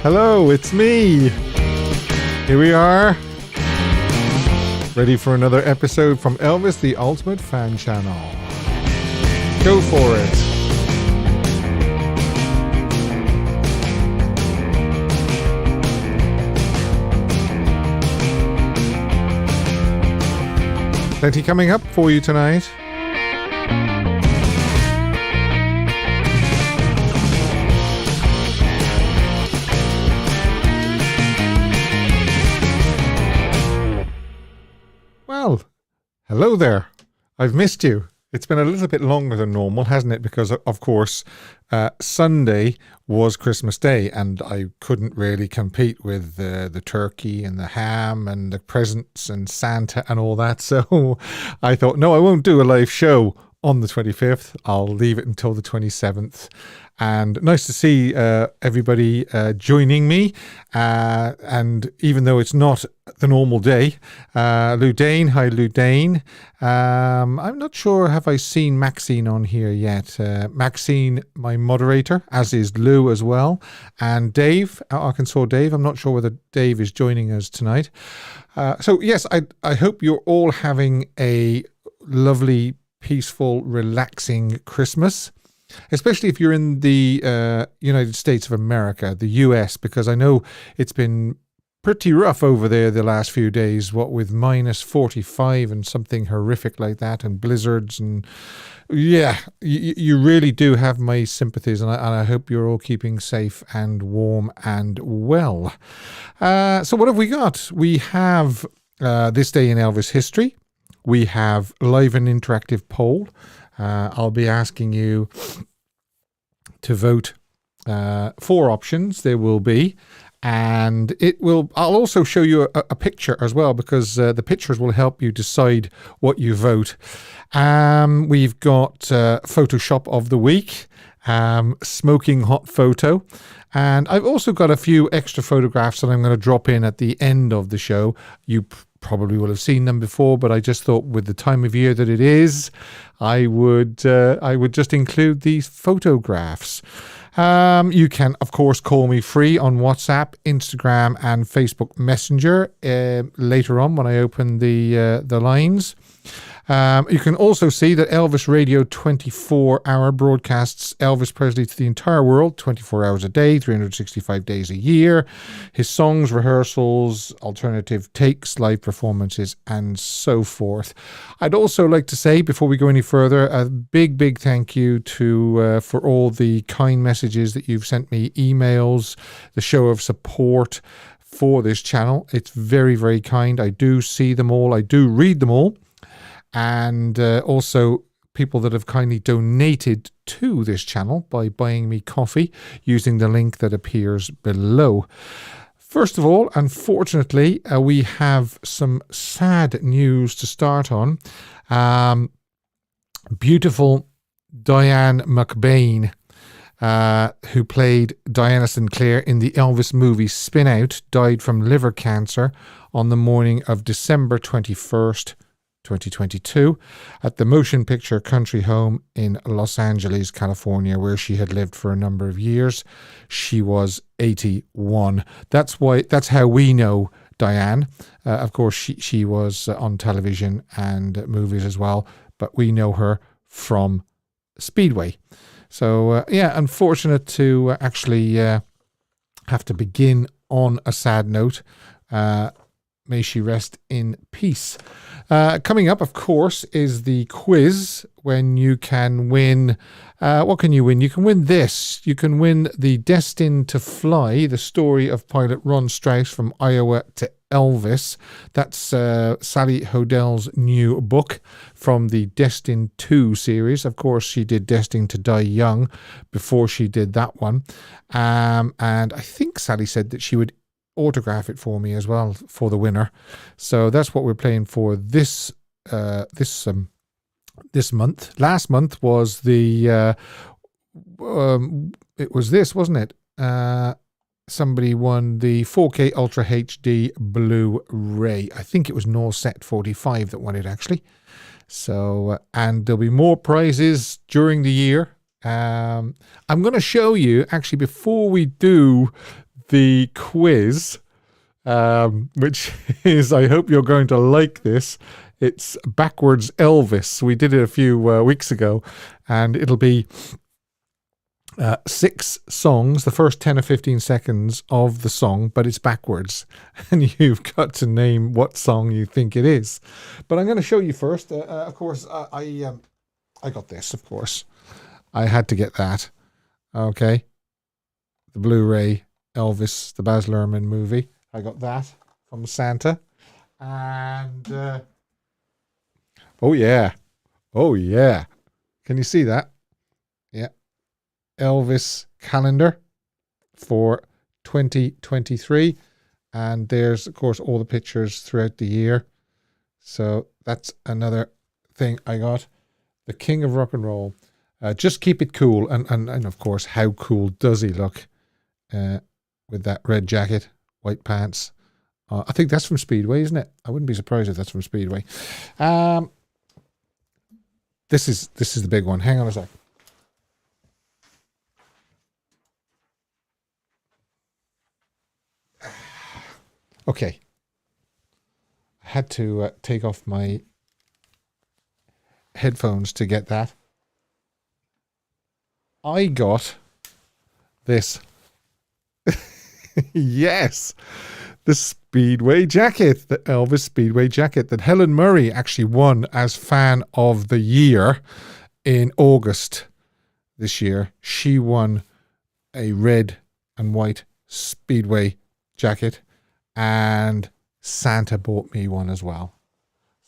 Hello, it's me. Here we are, ready for another episode from Elvis, the Ultimate Fan Channel. Go for it. Plenty coming up for you tonight. Well, hello there. I've missed you. It's been a little bit longer than normal, hasn't it? Because, of course, Sunday was Christmas Day, and I couldn't really compete with the turkey and the ham and the presents and Santa and all that. So I thought, no, I won't do a live show on the 25th. I'll leave it until the 27th. And nice to see everybody joining me. And even though it's not the normal day, Ludane, hi Ludane. I'm not sure, have I seen Maxine on here yet? Maxine, my moderator, as is Lou as well. And Dave, Arkansas Dave. I'm not sure whether Dave is joining us tonight. So yes, I hope you're all having a lovely, peaceful, relaxing Christmas. Especially if you're in the United States of America, the US, because I know it's been pretty rough over there the last few days, what with minus 45 and something horrific like that, and blizzards, and yeah, you really do have my sympathies, and I hope you're all keeping safe and warm and well. So what have we got? We have This Day in Elvis History. We have live and interactive poll. I'll be asking you to vote 4 options. There will be, and I'll also show you a picture as well, because the pictures will help you decide what you vote. We've got Photoshop of the week, smoking hot photo, and I've also got a few extra photographs that I'm going to drop in at the end of the show. You probably will have seen them before, but I just thought with the time of year that it is, I would just include these photographs. You can, of course, call me free on WhatsApp, Instagram, and Facebook Messenger later on when I open the lines. You can also see that Elvis Radio 24-hour broadcasts Elvis Presley to the entire world, 24 hours a day, 365 days a year. His songs, rehearsals, alternative takes, live performances, and so forth. I'd also like to say, before we go any further, a big, big thank you to for all the kind messages that you've sent me, emails, the show of support for this channel. It's very, very kind. I do see them all. I do read them all. And also people that have kindly donated to this channel by buying me coffee using the link that appears below. First of all, unfortunately, we have some sad news to start on. Beautiful Diane McBain, who played Diana Sinclair in the Elvis movie Spin Out, died from liver cancer on the morning of December 21st, 2022, at the Motion Picture Country Home in Los Angeles, California, where she had lived for a number of years. She was 81. That's how we know Diane. Of course, she was on television and movies as well, but we know her from Speedway. So, unfortunate to actually have to begin on a sad note. May she rest in peace. Coming up, of course, is the quiz, when you can win. What can you win? You can win this. You can win the Destined To Fly, the story of pilot Ron Strauss from Iowa to Elvis. That's Sally Hodell's new book from the Destined To series. Of course, she did Destined To Die Young before she did that one. And I think Sally said that she would autograph it for me as well for the winner. So that's what we're playing for this month. Last month was the it was this, wasn't it? Somebody won the 4K Ultra HD Blu-ray. I think it was Norset 45 that won it, actually. So and there'll be more prizes during the year. I'm going to show you, actually, before we do the quiz, which is, I hope you're going to like this. It's Backwards Elvis. We did it a few weeks ago, and it'll be 6 songs, the first 10 or 15 seconds of the song, but it's backwards. And you've got to name what song you think it is. But I'm going to show you first. Of course, I got this, of course. I had to get that. Okay. The Blu-ray Elvis, the Baz Luhrmann movie. I got that from Santa. And, oh yeah. Can you see that? Yeah. Elvis calendar for 2023. And there's, of course, all the pictures throughout the year. So that's another thing I got. The King of Rock and Roll. Just keep it cool. And of course, how cool does he look with that red jacket, white pants? I think that's from Speedway, isn't it? I wouldn't be surprised if that's from Speedway. This is the big one. Hang on a sec. Okay. I had to take off my headphones to get that. I got this. Yes. The Speedway jacket, the Elvis Speedway jacket that Helen Murray actually won as Fan of the Year in August this year. She won a red and white Speedway jacket, and Santa bought me one as well.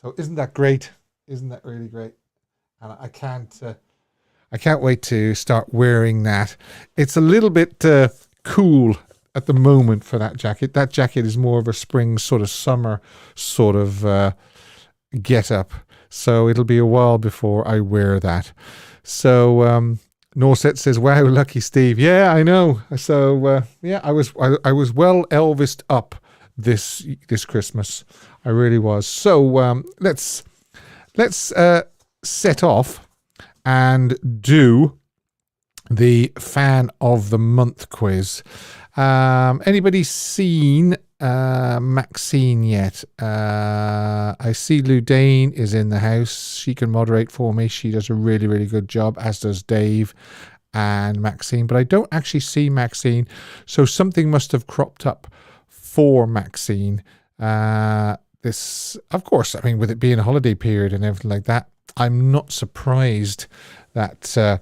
So isn't that great? Isn't that really great? And I can't wait to start wearing that. It's a little bit cool at the moment for that jacket. That jacket is more of a spring sort of summer sort of get up. So it'll be a while before I wear that. So Norset says, wow, lucky Steve. Yeah, I know. So yeah, I was well Elvised up this Christmas. I really was. So let's set off and do the Fan of the Month quiz. Anybody seen Maxine yet? I see Lou Dane is in the house. She can moderate for me. She does a really, really good job, as does Dave and Maxine. But I don't actually see Maxine, so something must have cropped up for Maxine. This, of course, I mean, with it being a holiday period and everything like that, I'm not surprised that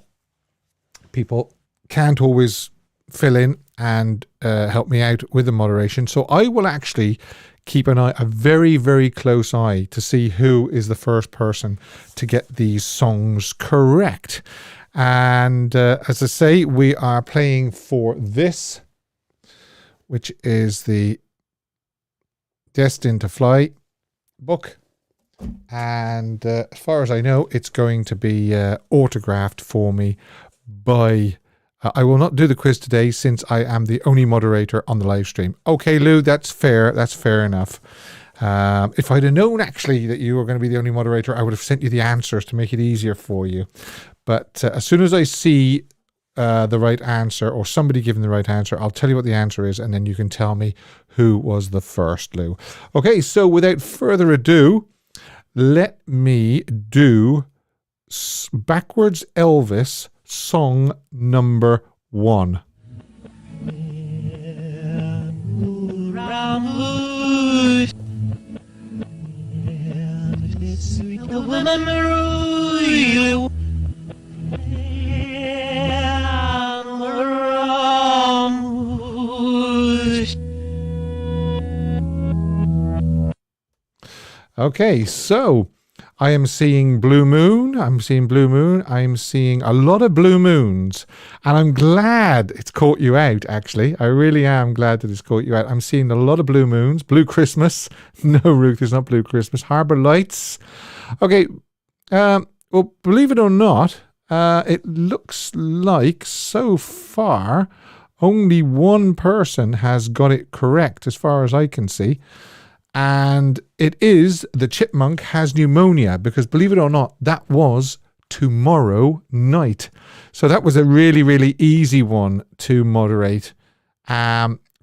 people can't always fill in and help me out with the moderation. So I will actually keep a very, very close eye to see who is the first person to get these songs correct. And as I say, we are playing for this, which is the Destined to Fly book. And as far as I know, it's going to be autographed for me by... I will not do the quiz today since I am the only moderator on the live stream. Okay, Lou, that's fair. That's fair enough. If I'd have known actually that you were going to be the only moderator, I would have sent you the answers to make it easier for you. But as soon as I see the right answer or somebody giving the right answer, I'll tell you what the answer is, and then you can tell me who was the first, Lou. Okay, so without further ado, let me do Backwards Elvis song number 1. Okay, so I am seeing Blue Moon. I'm seeing Blue Moon. I'm seeing a lot of Blue Moons. And I'm glad it's caught you out, actually. I really am glad that it's caught you out. I'm seeing a lot of Blue Moons. Blue Christmas. No, Ruth, it's not Blue Christmas. Harbor Lights. Okay. Well, believe it or not, it looks like so far only one person has got it correct as far as I can see. And it is The Chipmunk Has Pneumonia, because believe it or not, that was tomorrow night. So that was a really, really easy one to moderate.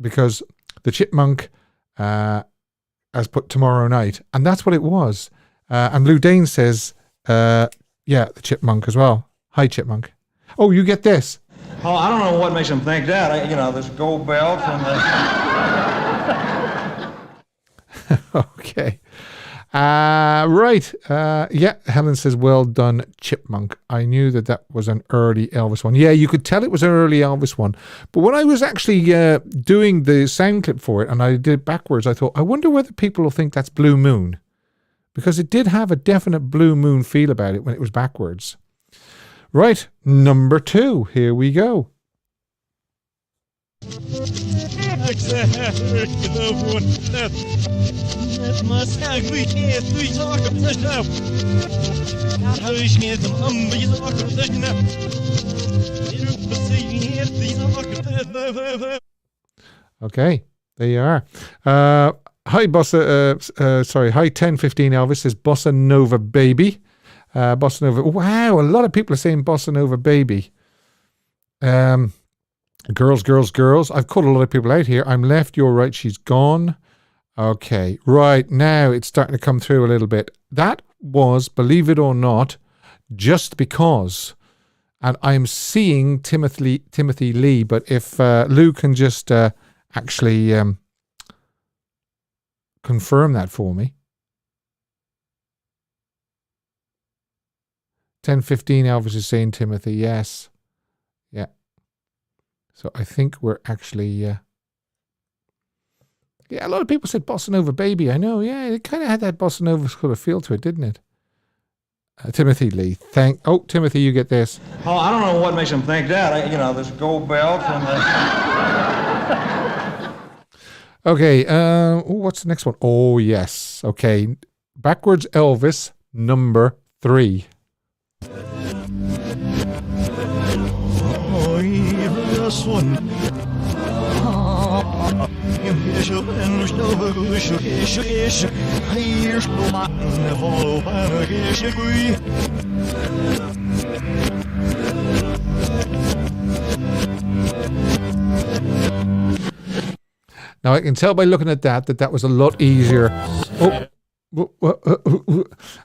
because the Chipmunk has put tomorrow night, and that's what it was. And Lou Dane says, the Chipmunk as well. Hi, Chipmunk. Oh, you get this. Oh, I don't know what makes them think that. This gold belt and Okay. Right. Helen says, well done, Chipmunk. I knew that was an early Elvis one. Yeah, you could tell it was an early Elvis one. But when I was actually doing the sound clip for it, and I did it backwards, I thought, I wonder whether people will think that's Blue Moon. Because it did have a definite Blue Moon feel about it when it was backwards. Right, number 2. Here we go. Okay, there you are. Hi, hi 1015 Elvis says Bossa Nova Baby. Bossa Nova. Wow, a lot of people are saying Bossa Nova Baby. Girls. I've caught a lot of people out here. I'm left, you're right, she's gone. Okay, right, now it's starting to come through a little bit. That was, believe it or not, Just Because. And I'm seeing Timothy Lee, but if Lou can just actually confirm that for me. 10:15 Elvis is saying Timothy, yes. Yeah. So I think we're actually... a lot of people said Bossa Nova Baby. I know, yeah, it kind of had that Bossa Nova sort of feel to it, didn't it? Timothy Lee, Timothy, you get this. Oh, I don't know what makes them think that. This gold belt and Okay, what's the next one? Oh, yes. Okay, backwards Elvis, number 3. Now I can tell by looking at that was a lot easier.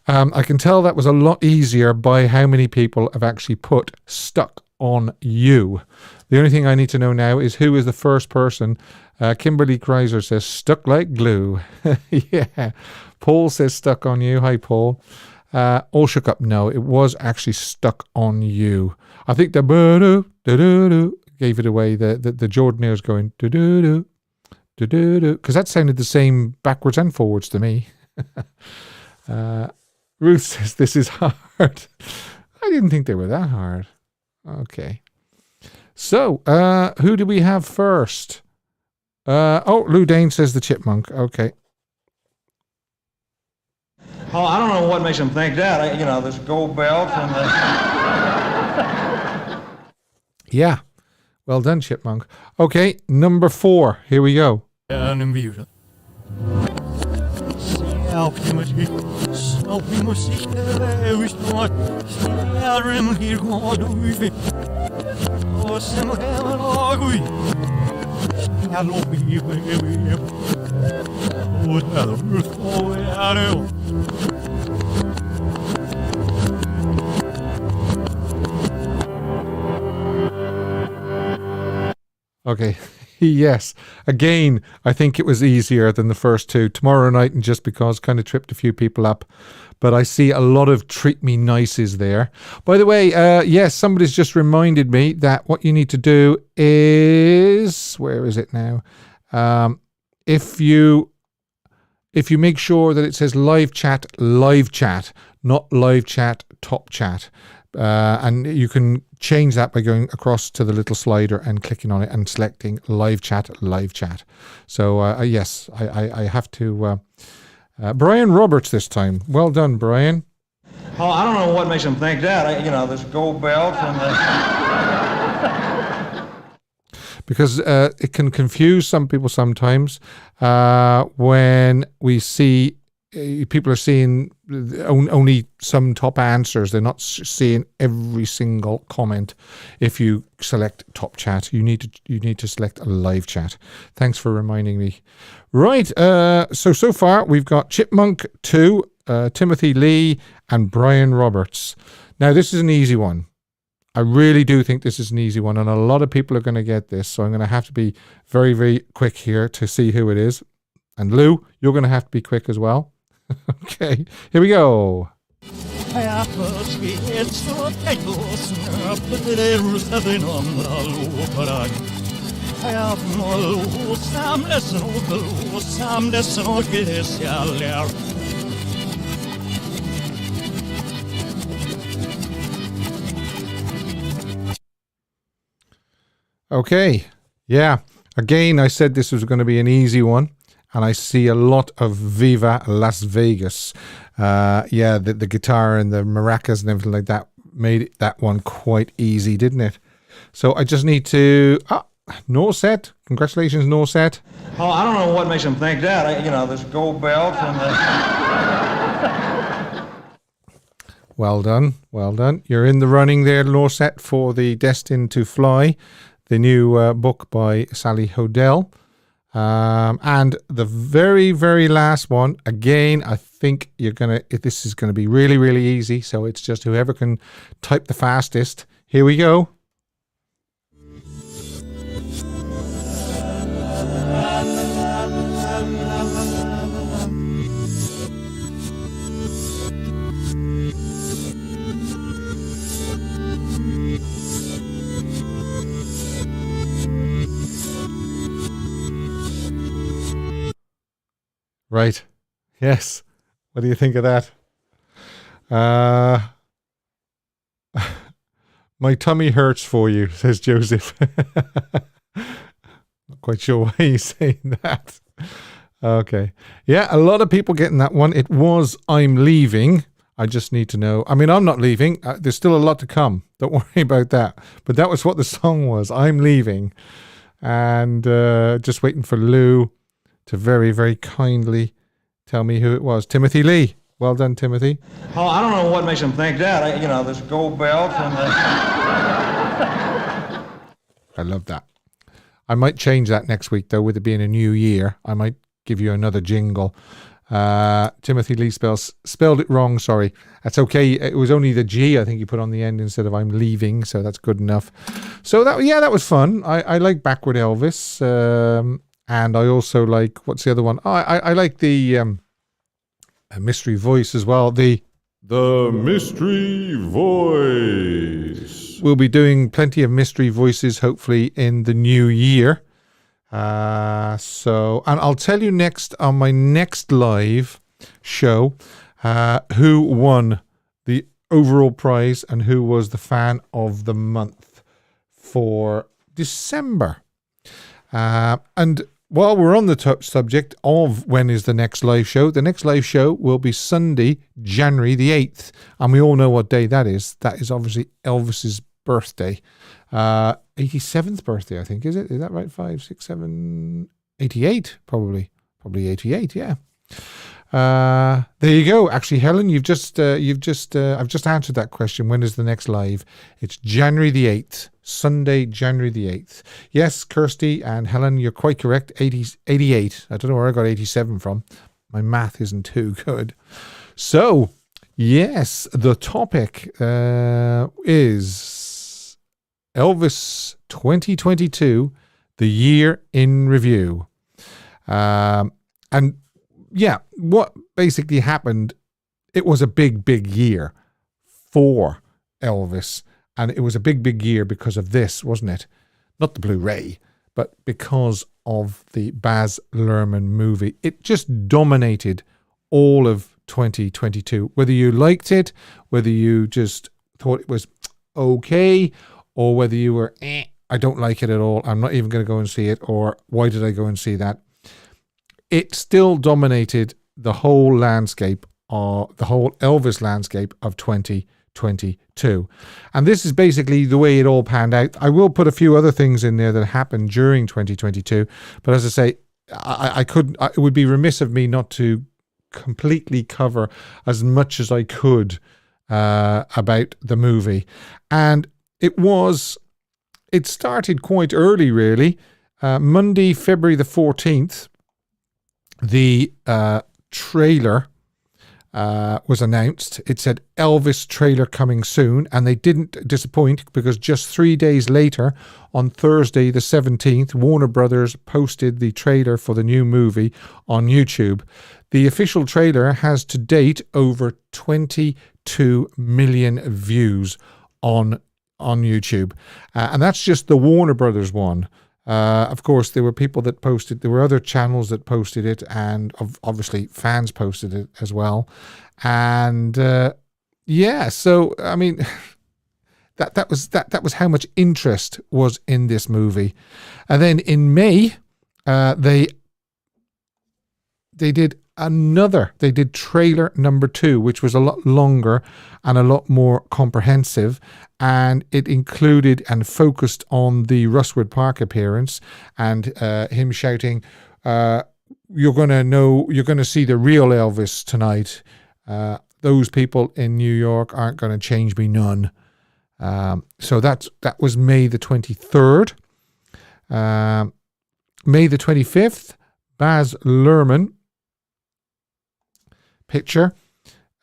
I can tell that was a lot easier by how many people have actually put Stuck on You. The only thing I need to know now is who is the first person. Kimberly Kreiser says Stuck Like Glue. Yeah. Paul says Stuck on You. Hi, Paul. All Shook Up. No, it was actually Stuck on You. I think the gave it away. The Jordanaires going do-do-do, do-do-do, because that sounded the same backwards and forwards to me. Ruth says this is hard. I didn't think they were that hard. Okay. So, who do we have first? Lou Dane says the Chipmunk. Okay. Oh, I don't know what makes them think that. This gold belt and Yeah. Well done, Chipmunk. Okay, number 4. Here we go. Okay. Yes. Again, I think it was easier than the first two. Tomorrow Night and Just Because kind of tripped a few people up. But I see a lot of Treat Me Nices there. By the way, yes, somebody's just reminded me that what you need to do is... Where is it now? If you make sure that it says live chat, not live chat, top chat. And you can change that by going across to the little slider and clicking on it and selecting live chat. So yes, I have to Brian Roberts this time. Well done, Brian. Oh, I don't know what makes them think that. This gold belt and because it can confuse some people sometimes when we see people are seeing only some top answers. They're not seeing every single comment. If you select top chat, you need to select a live chat. Thanks for reminding me. Right. So far we've got Chipmunk 2, Timothy Lee, and Brian Roberts. Now this is an easy one. I really do think this is an easy one, and a lot of people are going to get this. So I'm going to have to be very, very quick here to see who it is. And Lou, you're going to have to be quick as well. Okay, here we go. Okay, yeah. Again, I said this was going to be an easy one. And I see a lot of Viva Las Vegas. The guitar and the maracas and everything like that made that one quite easy, didn't it? So I just need to... Norset. Congratulations, Norset. Oh, I don't know what makes them think that. This gold belt and Well done. Well done. You're in the running there, Norset, for the Destined To Fly, the new book by Sally Hodell. And the very, very last one, again, I think this is going to be really, really easy. So it's just whoever can type the fastest. Here we go. Right. Yes. What do you think of that? My tummy hurts for you, says Joseph. Not quite sure why he's saying that. Okay. Yeah, a lot of people getting that one. It was I'm Leaving. I just need to know. I mean, I'm not leaving. There's still a lot to come. Don't worry about that. But that was what the song was. I'm Leaving. And just waiting for Lou to very, very kindly tell me who it was. Timothy Lee. Well done, Timothy. Oh, I don't know what makes them think that. This gold belt and I love that. I might change that next week, though, with it being a new year. I might give you another jingle. Timothy Lee spelled it wrong, sorry. That's okay. It was only the G, I think, you put on the end instead of I'm Leaving, so that's good enough. So, that was fun. I like Backward Elvis. And I also like, what's the other one? I like the mystery voice as well. The mystery voice. We'll be doing plenty of mystery voices, hopefully, in the new year. And I'll tell you next on my next live show who won the overall prize and who was the fan of the month for December. And while we're on the subject of when is the next live show, the next live show will be Sunday, January the 8th. And we all know what day that is. That is obviously Elvis's birthday. 87th birthday, I think, is it? Is that right? 5, 6, 7, 88, probably. Probably 88, yeah. There you go. Actually, Helen, I've just answered that question. When is the next live? It's January the 8th. Sunday, January the 8th. Yes, Kirsty and Helen, you're quite correct. 88. I don't know where I got 87 from. My math isn't too good. So, yes, the topic is Elvis 2022, the year in review. And yeah, what basically happened, it was a big, big year for Elvis. And it was a big, big year because of this, wasn't it? Not the Blu-ray, but because of the Baz Luhrmann movie. It just dominated all of 2022. Whether you liked it, whether you just thought it was okay, or whether you were, I don't like it at all, I'm not even going to go and see it, or why did I go and see that? It still dominated the whole landscape, the whole Elvis landscape of 2022. And this is basically the way it all panned out. I will put a few other things in there that happened during 2022, but as I say, it would be remiss of me not to completely cover as much as I could about the movie. And it started quite early, really. Monday, February the 14th, the trailer was announced. It said Elvis trailer coming soon, and they didn't disappoint, because just 3 days later, on Thursday the 17th, Warner Brothers posted the trailer for the new movie on YouTube. The official trailer has to date over 22 million views on YouTube, and that's just the Warner Brothers one. Of course, there were people that posted, there were other channels that posted it, and obviously fans posted it as well. And so I mean, that was how much interest was in this movie. And then in May, they did trailer number 2, which was a lot longer and a lot more comprehensive, and it included and focused on the Rustwood Park appearance and him shouting, you're going to see the real Elvis tonight. Those people in New York aren't going to change me none. So that was May the 23rd. May the 25th, Baz Luhrmann picture.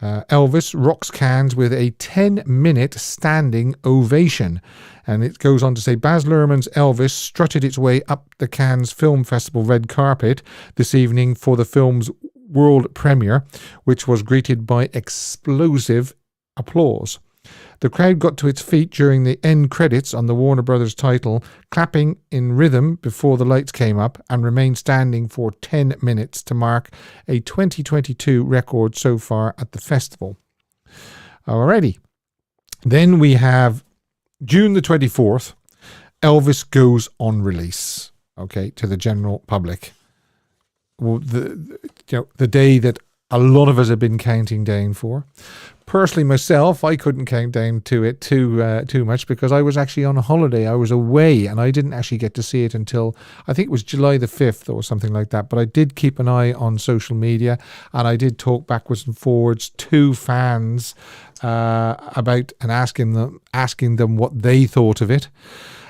Elvis rocks Cannes with a 10-minute standing ovation. And it goes on to say, Baz Luhrmann's Elvis strutted its way up the Cannes Film Festival red carpet this evening for the film's world premiere, which was greeted by explosive applause. The crowd got to its feet during the end credits on the Warner Brothers title, clapping in rhythm before the lights came up, and remained standing for 10 minutes to mark a 2022 record so far at the festival. Alrighty. Then we have June the 24th, Elvis goes on release, okay, to the general public. Well, the day that a lot of us have been counting down for. Personally, myself, I couldn't count down to it too much, because I was actually on a holiday. I was away, and I didn't actually get to see it until, I think it was July the 5th or something like that. But I did keep an eye on social media, and I did talk backwards and forwards to fans about and asking them what they thought of it.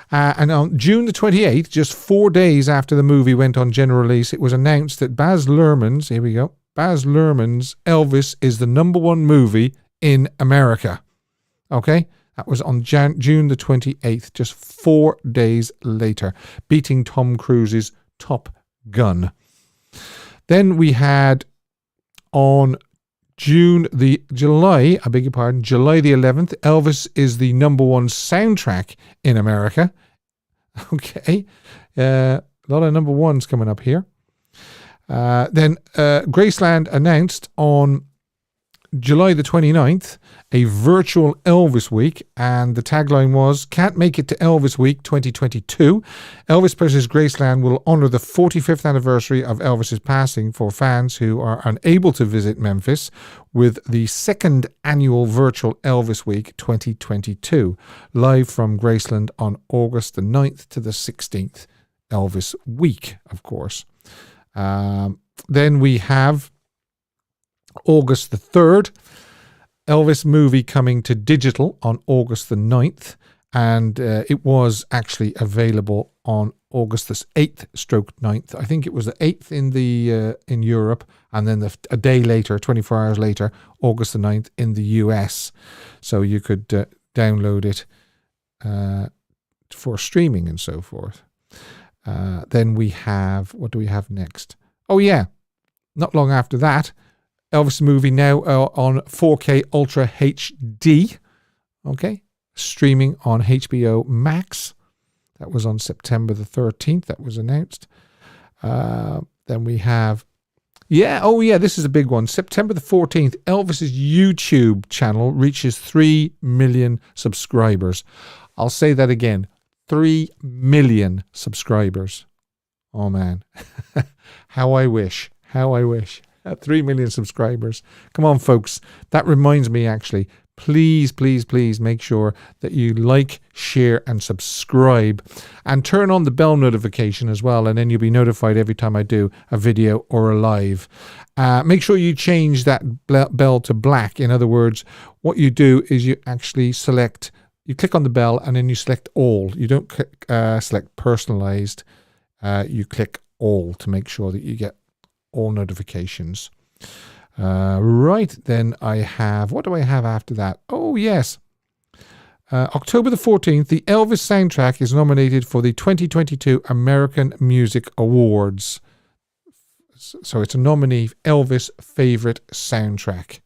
And on June the 28th, just 4 days after the movie went on general release, it was announced that Baz Luhrmann's Elvis is the #1 movie in America. Okay? That was on June the 28th, just 4 days later, beating Tom Cruise's Top Gun. Then we had on July the 11th, Elvis is the #1 soundtrack in America. Okay. A lot of #1s coming up here. Then Graceland announced on July the 29th a virtual Elvis Week, and the tagline was, "Can't make it to Elvis Week 2022. Elvis Presley's Graceland will honor the 45th anniversary of Elvis's passing for fans who are unable to visit Memphis with the 2nd annual virtual Elvis Week 2022, live from Graceland on August the 9th to the 16th. Elvis Week, of course. Then we have August the 3rd, Elvis movie coming to digital on August the 9th, and it was actually available on August the 8th/9th. I think it was the 8th in Europe, and then a day later, 24 hours later, August the 9th in the US. So you could download it for streaming and so forth. Then we have, what do we have next? Oh yeah, not long after that, Elvis movie now on 4K Ultra HD. Okay, streaming on HBO Max. That was on September the 13th. That was announced. Then we have, this is a big one. September the 14th, Elvis's YouTube channel reaches 3 million subscribers. I'll say that again. 3 million subscribers. Oh man. How I wish. 3 million subscribers. Come on, folks. That reminds me, actually, please, please, please make sure that you like, share, and subscribe, and turn on the bell notification as well, and then you'll be notified every time I do a video or a live. Make sure you change that bell to black. In other words, what you do is you actually you click on the bell and then you select all. You don't select personalized. You click all to make sure that you get all notifications. Right, then I have, what do I have after that? Oh, yes. October the 14th, the Elvis soundtrack is nominated for the 2022 American Music Awards. So it's a nominee, Elvis Favorite Soundtrack.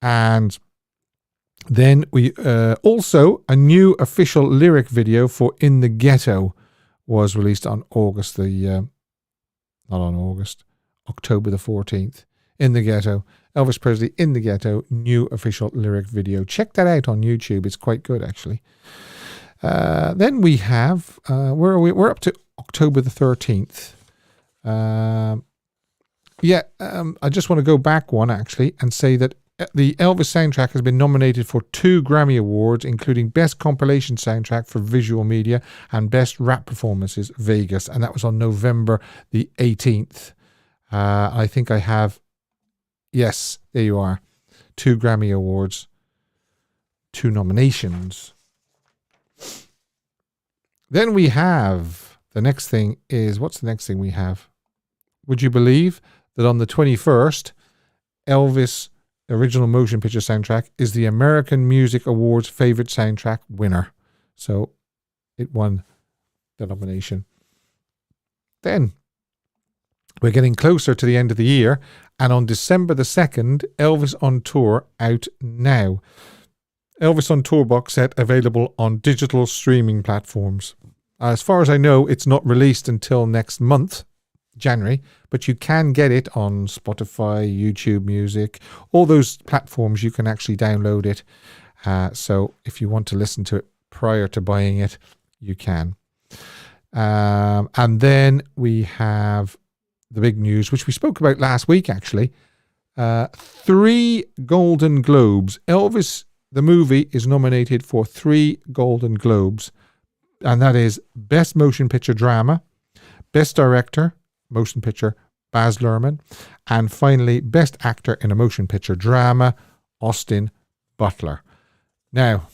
And then we also, a new official lyric video for In the Ghetto was released on October the 14th. In the Ghetto, Elvis Presley, In the Ghetto, new official lyric video. Check that out on YouTube. It's quite good, actually. Then we have, where are we? We're up to October the 13th. I just want to go back one, actually, and say that the Elvis soundtrack has been nominated for 2 Grammy Awards, including Best Compilation Soundtrack for Visual Media and Best Rap Performances, Vegas. And that was on November the 18th. I think I have, yes, there you are. 2 Grammy Awards, 2 nominations. Then we have, the next thing is, what's the next thing we have? Would you believe that on the 21st, Elvis Original Motion Picture Soundtrack is the American Music Awards Favorite Soundtrack winner. So it won the nomination. Then we're getting closer to the end of the year, and on December the 2nd, Elvis on Tour out now. Elvis on Tour box set available on digital streaming platforms. As far as I know, it's not released until next month, January, but you can get it on Spotify, YouTube Music, all those platforms. You can actually download it. So if you want to listen to it prior to buying it, you can. And then we have the big news, which we spoke about last week, actually. 3 Golden Globes. Elvis, the movie, is nominated for 3 Golden Globes. And that is Best Motion Picture Drama, Best Director, Motion Picture, Baz Luhrmann, and finally, Best Actor in a Motion Picture Drama, Austin Butler. Now,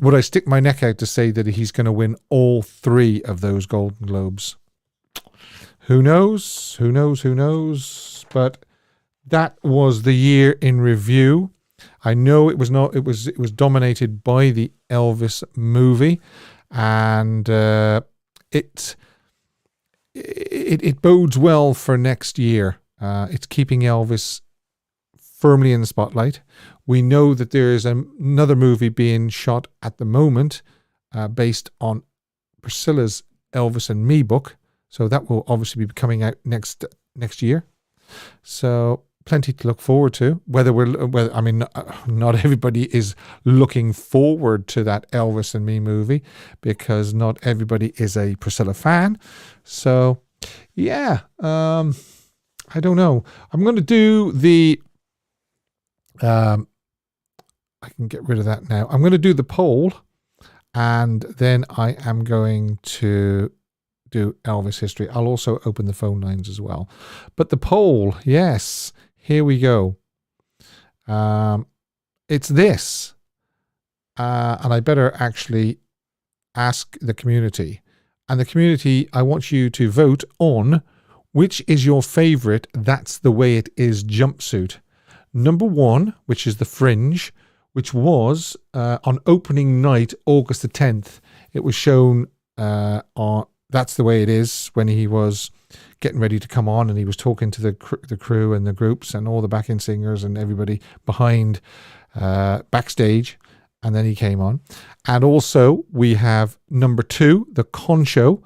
would I stick my neck out to say that he's going to win all 3 of those Golden Globes? Who knows? Who knows? Who knows? But that was the year in review. I know it was not. It was dominated by the Elvis movie, and it bodes well for next year. It's keeping Elvis firmly in the spotlight. We know that there is another movie being shot at the moment based on Priscilla's Elvis and Me book. So that will obviously be coming out next year. So plenty to look forward to. Not everybody is looking forward to that Elvis and Me movie because not everybody is a Priscilla fan. So yeah, I don't know. I'm going to do the. I can get rid of that now. I'm going to do the poll, and then I am going to do Elvis history. I'll also open the phone lines as well. But the poll, yes, here we go. It's this. And I better actually ask the community. And the community, I want you to vote on which is your favorite That's the Way It Is jumpsuit. Number 1, which is the Fringe, which was on opening night, August the 10th. It was shown on That's the Way It Is when he was getting ready to come on, and he was talking to the crew and the groups and all the backing singers and everybody behind backstage, and then he came on. And also we have number 2, the Concho,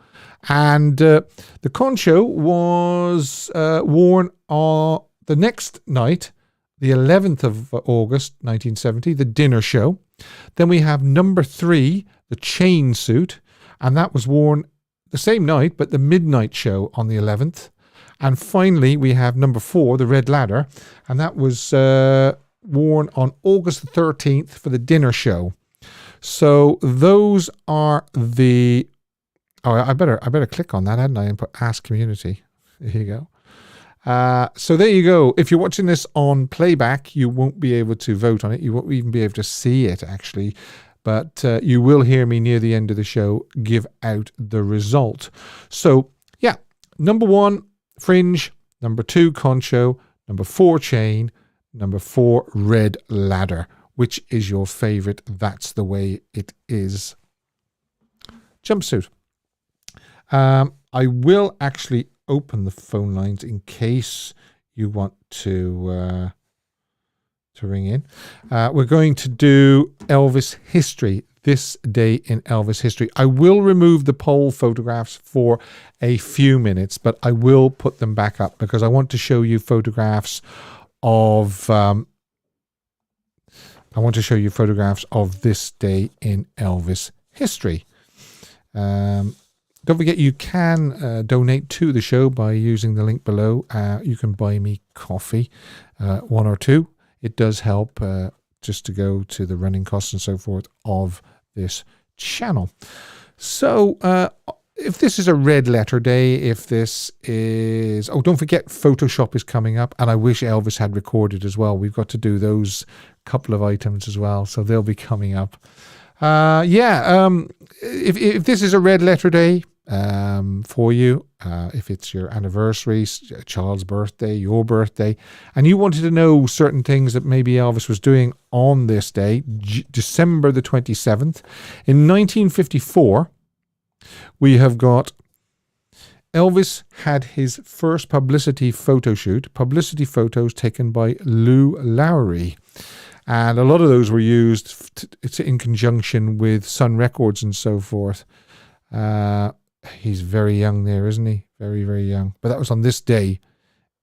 and the Concho was worn on the next night, the 11th of August 1970, the dinner show. Then we have number 3, the Chain Suit, and that was worn the same night, but the midnight show on the 11th. And finally, we have number 4, the Red Ladder, and that was worn on August the 13th for the dinner show. So those are the... Oh, I better click on that, hadn't I, and put Ask Community. There you go. So there you go. If you're watching this on playback, you won't be able to vote on it. You won't even be able to see it, actually. But you will hear me near the end of the show give out the result. So, yeah, number 1, Fringe. Number 2, Concho. Number 4, Chain. Number 4, Red Ladder. Which is your favorite? That's the way it is. Jumpsuit. I will actually open the phone lines in case you want to ring in. We're going to do Elvis history, this day in Elvis history. I will remove the poll photographs for a few minutes, but I will put them back up because I want to show you photographs of this day in Elvis history. Don't forget, you can donate to the show by using the link below. You can buy me coffee, 1 or 2. It does help just to go to the running costs and so forth of this channel. So if this is a red letter day, if this is... Oh, don't forget, Photoshop is coming up, and I wish Elvis had recorded as well. We've got to do those couple of items as well, so they'll be coming up. If this is a red letter day for you, if it's your anniversary, a child's birthday, your birthday, and you wanted to know certain things that maybe Elvis was doing on this day, December the 27th, in 1954, we have got Elvis had his first publicity photo shoot, publicity photos taken by Lou Lowry. And a lot of those were used in conjunction with Sun Records and so forth. He's very young there, isn't he? Very, very young. But that was on this day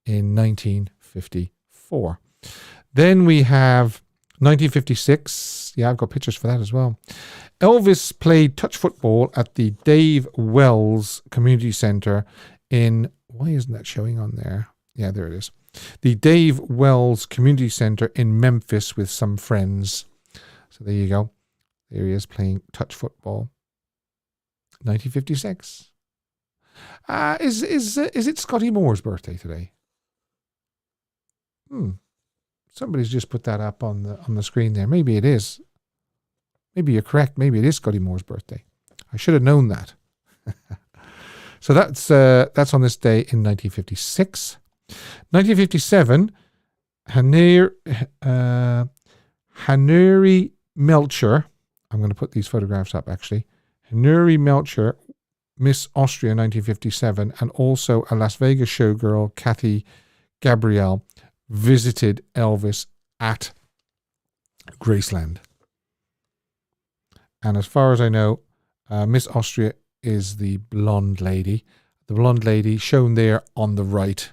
in 1954. Then we have 1956. Yeah, I've got pictures for that as well. Elvis played touch football at the Dave Wells Community Center in... Why isn't that showing on there? Yeah, there it is. The Dave Wells Community Center in Memphis with some friends. So there you go. There he is playing touch football. 1956. Is it Scotty Moore's birthday today? Somebody's just put that up on the screen there. Maybe it is. Maybe you're correct. Maybe it is Scotty Moore's birthday. I should have known that. So that's on this day in 1956. 1957, Hanuri Melcher. I'm going to put these photographs up, actually. Hanuri Melcher, Miss Austria 1957, and also a Las Vegas showgirl, Kathy Gabrielle, visited Elvis at Graceland. And as far as I know, Miss Austria is the blonde lady. The blonde lady shown there on the right.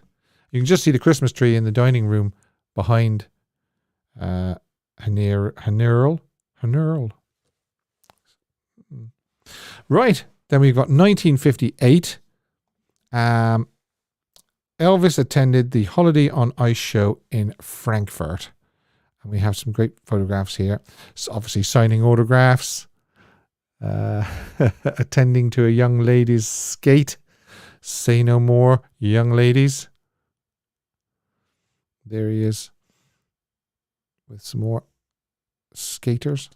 You can just see the Christmas tree in the dining room behind Hanerl. Right, then we've got 1958. Elvis attended the Holiday on Ice show in Frankfurt. And we have some great photographs here. So obviously signing autographs, attending to a young lady's skate. Say no more, young ladies. There he is with some more skaters.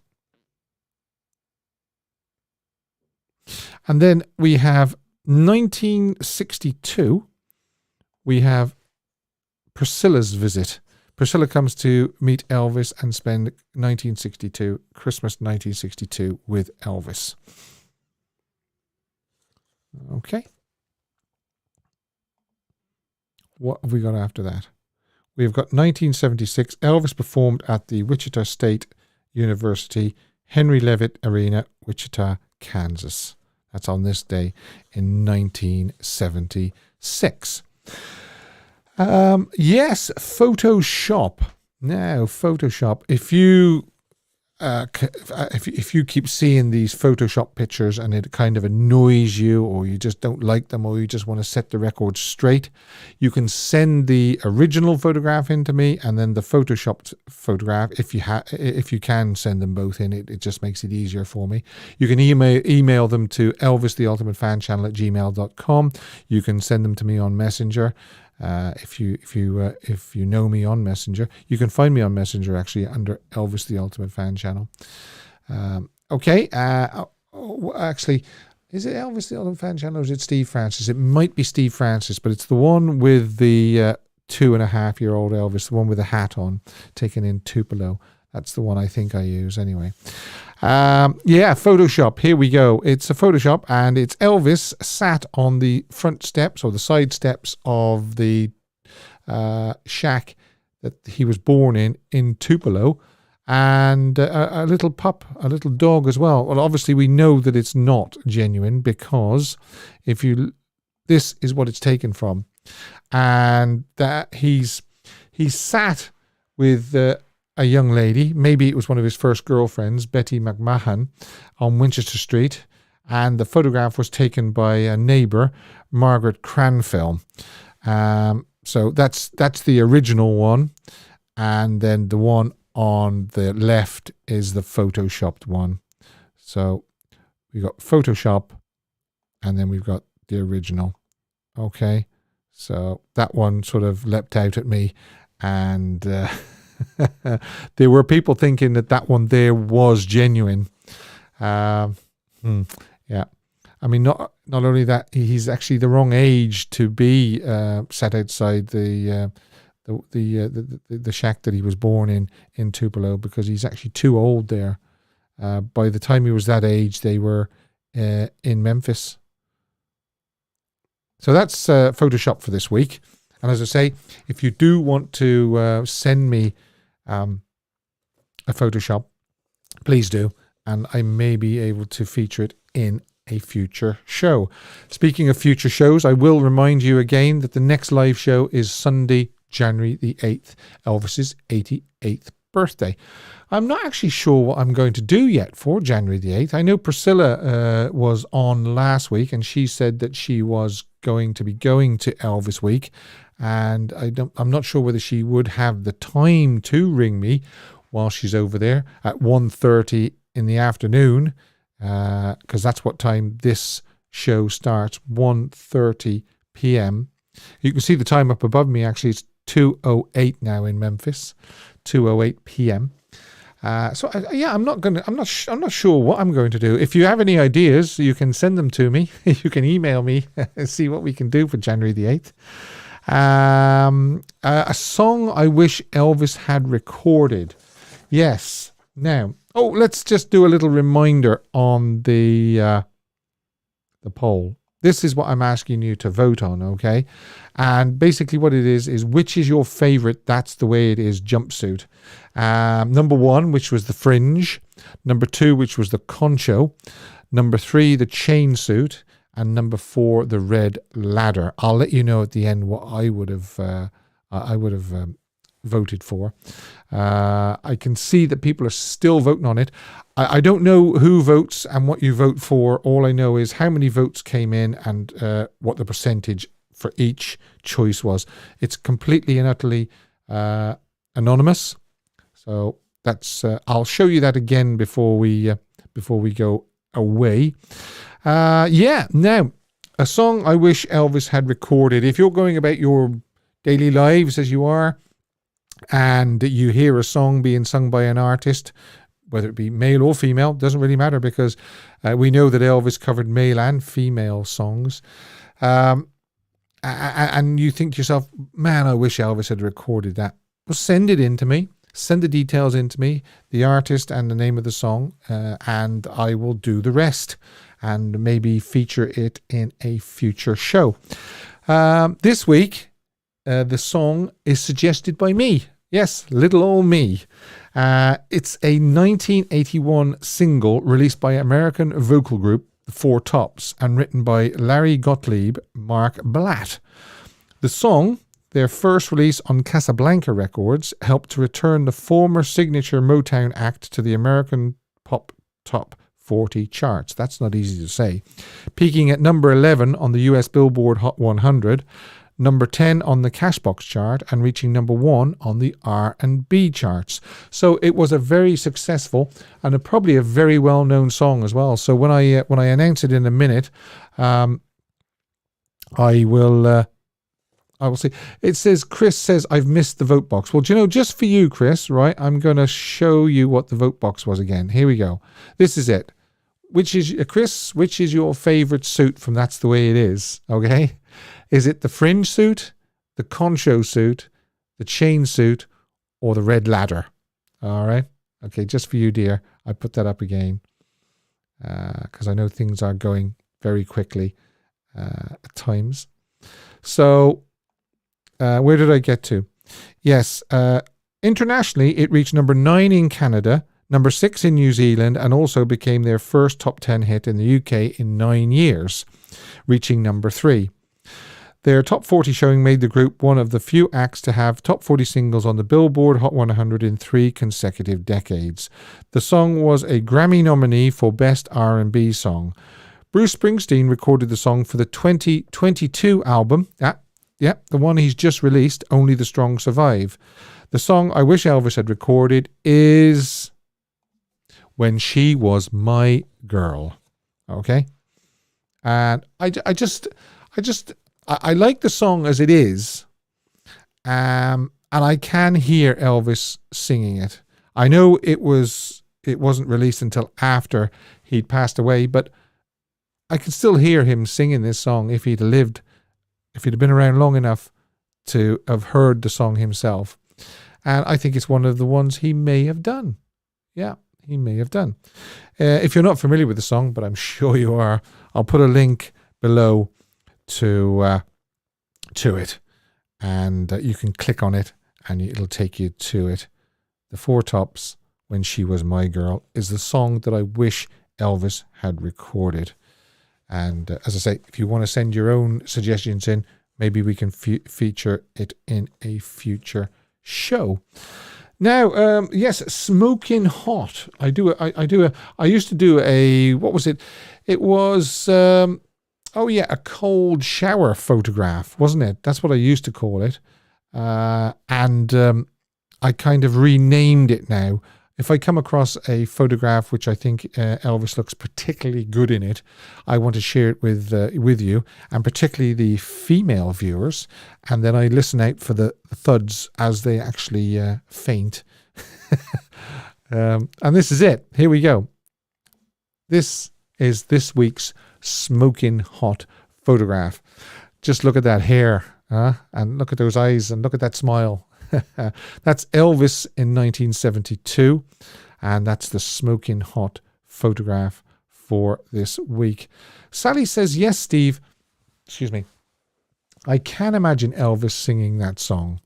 And then we have 1962. We have Priscilla's visit. Priscilla comes to meet Elvis and spend Christmas 1962 with Elvis. Okay. What have we got after that? We've got 1976. Elvis performed at the Wichita State University Henry Leavitt Arena, Wichita, Kansas. That's on this day in 1976. Yes, Photoshop. Now, Photoshop. If you if you keep seeing these Photoshop pictures and it kind of annoys you, or you just don't like them, or you just want to set the record straight, you can send the original photograph in to me, and then the Photoshopped photograph, if you can send them both in, it just makes it easier for me. You can email them to elvistheultimatefanchannel@gmail.com. You can send them to me on Messenger. If you know me on Messenger, you can find me on Messenger actually under Elvis the Ultimate Fan Channel. Okay. Actually, is it Elvis the Ultimate Fan Channel or is it Steve Francis? It might be Steve Francis, but it's the one with the 2.5-year-old Elvis, the one with the hat on, taken in Tupelo. That's the one I think I use anyway. Photoshop. Here we go. It's a Photoshop, and it's Elvis sat on the front steps or the side steps of the shack that he was born in Tupelo, and a little pup, a little dog as well. Well, obviously we know that it's not genuine, because this is what it's taken from, and that he's sat with a young lady, maybe it was one of his first girlfriends, Betty McMahon, on Winchester Street, and the photograph was taken by a neighbour, Margaret Cranfield. So that's the original one, and then the one on the left is the Photoshopped one. So we got Photoshop, and then we've got the original. Okay, so that one sort of leapt out at me, and there were people thinking that one there was genuine. Yeah, I mean, not only that, he's actually the wrong age to be sat outside the shack that he was born in Tupelo, because he's actually too old there. By the time he was that age, they were in Memphis. So that's Photoshop for this week. And as I say, if you do want to send me a Photoshop, please do, and I may be able to feature it in a future show. Speaking of future shows, I will remind you again that the next live show is Sunday, January the 8th, Elvis's 88th birthday. I'm not actually sure what I'm going to do yet for January the 8th. I know Priscilla was on last week, and she said that she was going to be going to Elvis Week, and I'm not sure whether she would have the time to ring me while she's over there at 1:30 in the afternoon, because that's what time this show starts, 1:30 p.m. You can see the time up above me. Actually, it's 2:08 now in Memphis, 2:08 p.m. I'm not sure what I'm going to do. If you have any ideas, you can send them to me. You can email me and see what we can do for January the 8th. A song I wish Elvis had recorded. Yes. Now, let's just do a little reminder on the poll. This is what I'm asking you to vote on, okay? And basically what it is which is your favorite That's the Way It Is jumpsuit? Number 1, which was the fringe. Number 2, which was the concho. Number 3, the chain suit. And number 4, the red ladder. I'll let you know at the end what I would have voted for. I can see that people are still voting on it. I don't know who votes and what you vote for. All I know is how many votes came in and what the percentage for each choice was. It's completely and utterly anonymous. So that's I'll show you that again before we go away. Now, a song I wish Elvis had recorded. If you're going about your daily lives as you are, and you hear a song being sung by an artist, whether it be male or female, doesn't really matter, because we know that Elvis covered male and female songs. And you think to yourself, man, I wish Elvis had recorded that. Well, send it in to me. Send the details in to me, the artist and the name of the song, and I will do the rest and maybe feature it in a future show. This week, the song is suggested by me. Yes, little old me. It's a 1981 single released by American vocal group The Four Tops and written by Larry Gottlieb, Mark Blatt. The song Their first release on Casablanca Records helped to return the former signature Motown act to the American pop top 40 charts. That's not easy to say. Peaking at number 11 on the US Billboard Hot 100, number 10 on the Cashbox chart, and reaching number 1 on the R&B charts. So it was a very successful and probably a very well-known song as well. So when I announce it in a minute, I will see. It says, Chris says, I've missed the vote box. Well, do you know, just for you, Chris, right, I'm going to show you what the vote box was again. Here we go. This is it. Chris, which is your favorite suit from That's the Way It Is? Okay. Is it the fringe suit, the concho suit, the chain suit, or the red ladder? All right. Okay. Just for you, dear. I put that up again because I know things are going very quickly at times. So, where did I get to? Yes, internationally, it reached number 9 in Canada, number 6 in New Zealand, and also became their first top 10 hit in the UK in 9 years, reaching number 3. Their top 40 showing made the group one of the few acts to have top 40 singles on the Billboard Hot 100 in 3 consecutive decades. The song was a Grammy nominee for Best R&B Song. Bruce Springsteen recorded the song for the 2022 album. The one he's just released, Only the Strong Survive. The song I Wish Elvis Had Recorded is When She Was My Girl. Okay? And I like the song as it is. And I can hear Elvis singing it. I know it wasn't released until after he'd passed away, but I can still hear him singing this song if he'd lived. If he'd been around long enough to have heard the song himself. And I think it's one of the ones he may have done. Yeah, he may have done. If you're not familiar with the song, but I'm sure you are, I'll put a link below to it. And you can click on it and it'll take you to it. The Four Tops, When She Was My Girl, is the song that I wish Elvis had recorded. And as I say, if you want to send your own suggestions in, maybe we can feature it in a future show. Now, yes, Smoking Hot. I used to do a, what was it? It was, a cold shower photograph, wasn't it? That's what I used to call it. And I kind of renamed it now. If I come across a photograph which I think Elvis looks particularly good in it, I want to share it with you, and particularly the female viewers, and then I listen out for the thuds as they actually faint. And this is it. Here we go. This is this week's Smoking Hot photograph. Just look at that hair, and look at those eyes, and look at that smile. That's Elvis in 1972, and that's the Smoking Hot photograph for this week. Sally says, yes, Steve, excuse me, I can imagine Elvis singing that song.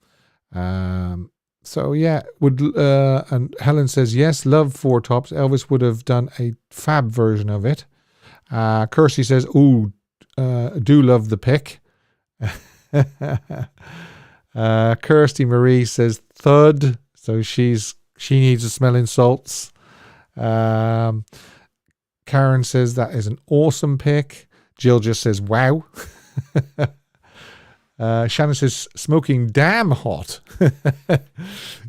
So yeah, and Helen says, yes, love Four Tops. Elvis would have done a fab version of it. Kirsty says, do love the pick. Kirsty Marie says thud, so she needs a smelling salts. Karen says that is an awesome pick. Jill just says wow. Shannon says smoking damn hot.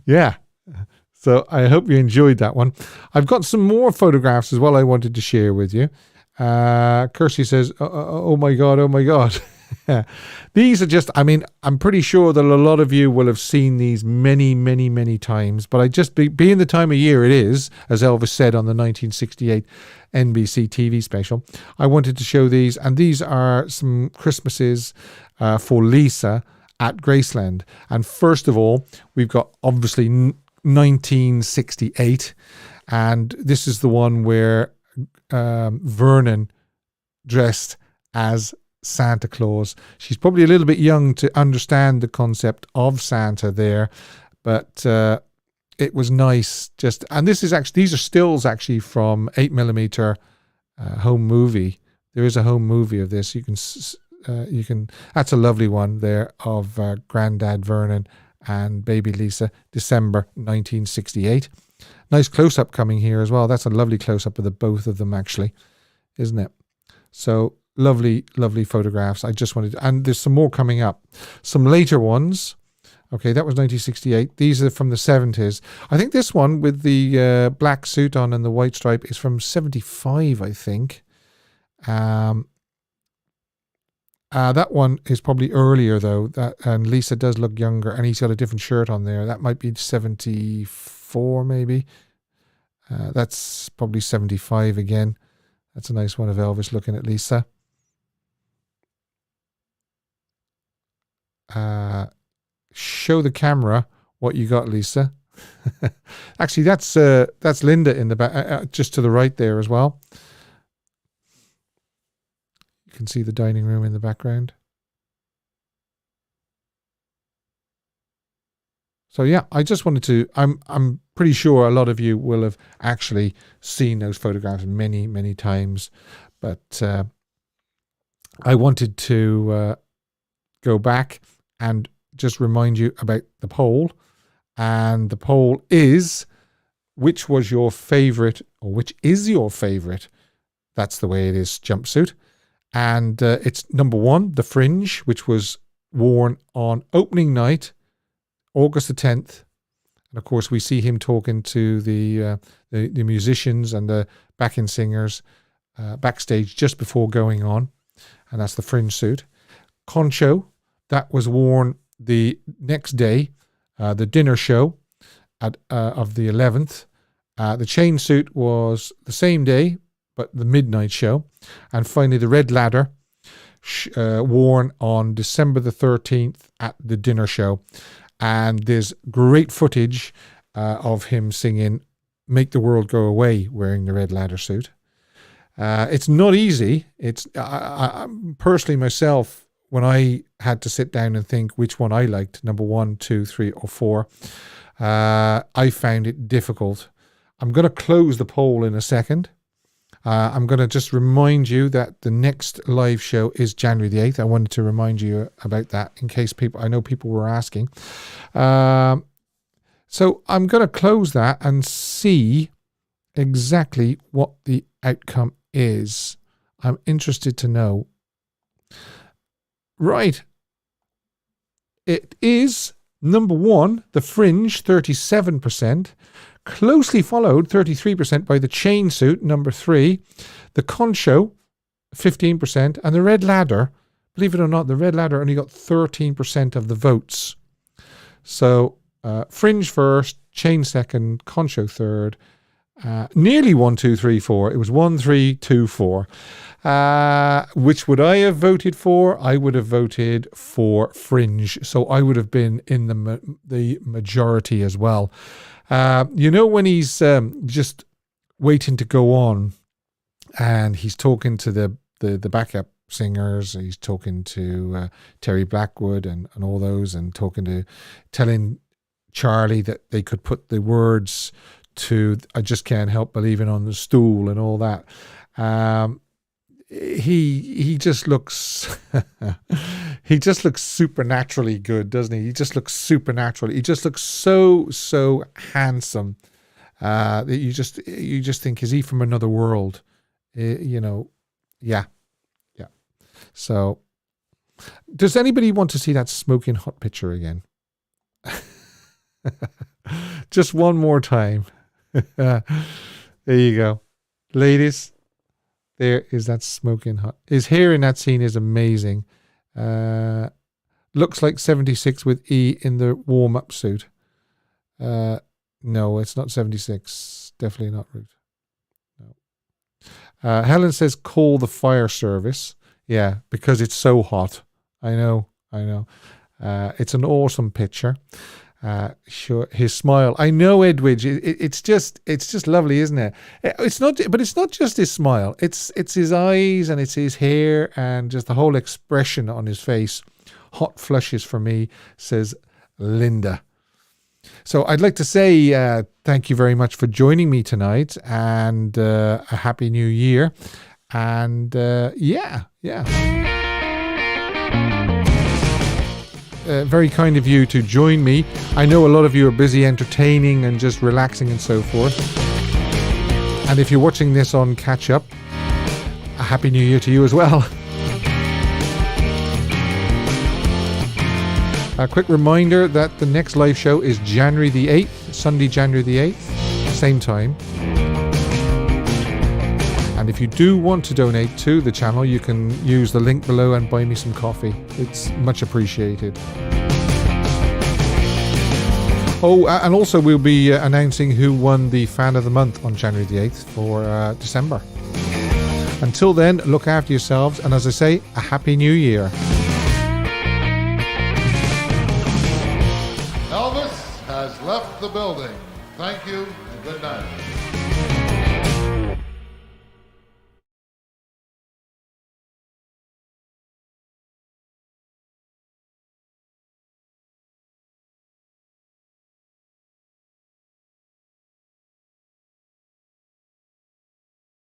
Yeah, so I hope you enjoyed that one. I've got some more photographs as well I wanted to share with you. Kirsty says oh my god. These are just, I'm pretty sure that a lot of you will have seen these many times, but being the time of year it is, as Elvis said on the 1968 NBC TV special, I wanted to show these, and these are some Christmases for Lisa at Graceland. And first of all, we've got obviously 1968, and this is the one where Vernon dressed as Santa Claus. She's probably a little bit young to understand the concept of Santa there, but it was nice. And these are stills actually from 8mm home movie. There is a home movie of this. You can That's a lovely one there of Grandad Vernon and baby Lisa, December 1968. Nice close-up coming here as well. That's a lovely close-up of the both of them, actually, isn't it? So lovely, lovely photographs. I just wanted to, and there's some more coming up. Some later ones. Okay, that was 1968. These are from the 70s. I think this one with the black suit on and the white stripe is from 75, I think. That one is probably earlier, though. And Lisa does look younger, and he's got a different shirt on there. That might be 74, maybe. That's probably 75 again. That's a nice one of Elvis looking at Lisa. Show the camera what you got, Lisa. Actually, that's Linda in the back, just to the right there as well. You can see the dining room in the background. So yeah, I just wanted to, I'm pretty sure a lot of you will have actually seen those photographs many, many times, but I wanted to go back and just remind you about the poll. And the poll is, which was your favorite, or which is your favorite? That's the way it is, jumpsuit. And it's number 1, the Fringe, which was worn on opening night, August the 10th. And of course, we see him talking to the musicians and the backing singers backstage just before going on. And that's the Fringe suit. Concho, that was worn the next day, the dinner show of the 11th. The chain suit was the same day, but the midnight show. And finally, the red ladder, worn on December the 13th at the dinner show. And there's great footage of him singing Make the World Go Away wearing the red ladder suit. It's not easy. It's I personally myself, when I had to sit down and think which one I liked, number 1, 2, 3, or 4, I found it difficult. I'm going to close the poll in a second. I'm going to just remind you that the next live show is January the 8th. I wanted to remind you about that in case I know people were asking. So I'm going to close that and see exactly what the outcome is. I'm interested to know. Right. It is number 1, the Fringe, 37%. Closely followed, 33%, by the chain suit, number 3. The Concho, 15%. And the red ladder, believe it or not, the red ladder only got 13% of the votes. So Fringe first, chain second, Concho third. Nearly 1, 2, 3, 4. It was 1, 3, 2, 4. Which would I have voted for? I would have voted for Fringe. So I would have been in the majority as well. When he's just waiting to go on and he's talking to the backup singers, he's talking to Terry Blackwood and all those, and telling Charlie that they could put the words to I Just Can't Help Believing on the Stool and all that. He just looks he just looks supernaturally good, doesn't he? He just looks supernatural. He just looks so handsome that you just think, is he from another world? Yeah. So, does anybody want to see that smoking hot picture again? Just one more time. There you go, ladies. There is that smoking hot. His hair in that scene is amazing. Looks like 76 with E in the warm-up suit. No, it's not 76. Definitely not Ruth. No. Helen says, call the fire service. Yeah, because it's so hot. I know. It's an awesome picture. Sure, his smile. I know, Edwidge. It's just lovely, isn't it? It's not just his smile. It's his eyes and it's his hair and just the whole expression on his face. Hot flushes for me, says Linda. So I'd like to say thank you very much for joining me tonight, and a happy new year. And yeah. very kind of you to join me. I know a lot of you are busy entertaining and just relaxing and so forth. And if you're watching this on catch up, a happy new year to you as well. A quick reminder that the next live show is January the 8th, Sunday, January the 8th, same time. And if you do want to donate to the channel, you can use the link below and buy me some coffee. It's much appreciated. Oh, and also we'll be announcing who won the Fan of the Month on January the 8th for December. Until then, look after yourselves, and as I say, a Happy New Year. Elvis has left the building. Thank you and good night.